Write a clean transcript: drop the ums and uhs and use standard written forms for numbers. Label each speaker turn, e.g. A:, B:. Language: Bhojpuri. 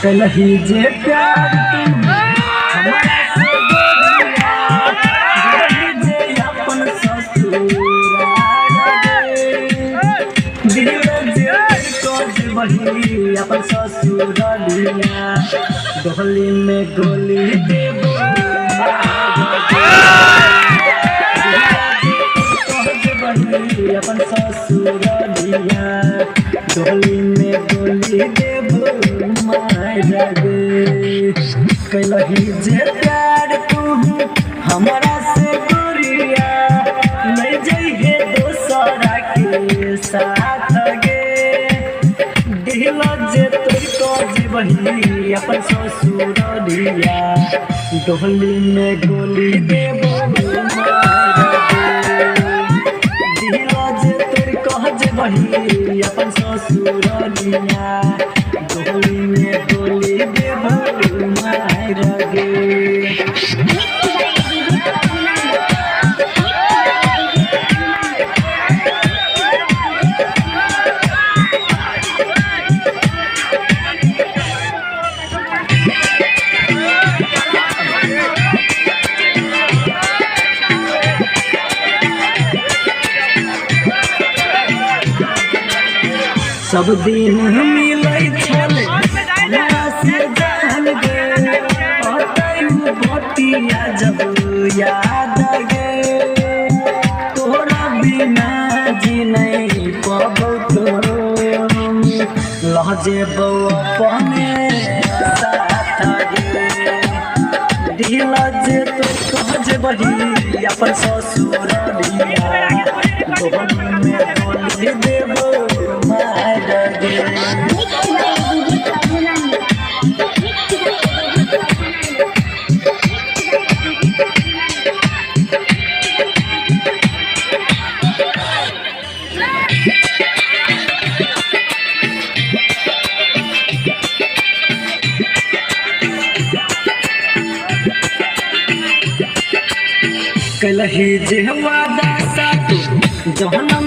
A: कलही जे प्यार हमारा से गोरिया जे अपन ससुराल दिल जे कोज बही अपन ससुरालिया डोली में गोली देबो अपन ससुरालिया डोली में गोली देबो कलही जे प्यार तू हमारा से गोरिया ले जइहे दोसरा के साथ गे दिल जे तोर कोज बही अपन ससुरालिया डोली में गोली देबो दिल जे तोर कोज बही अपन ससुरालिया डोली में गोली देबो मार गे सब दिन मिलै छले हमरा से जान गे अतयु बतिया जब याद गे तोरा बिना जी नहीं पबौ तो लह जेबौ अपने साथ गे दिल जे तो कह बही अपन ससुरालिया डोली में गोली देबो मार गे कलही जे वादा साथ जहनम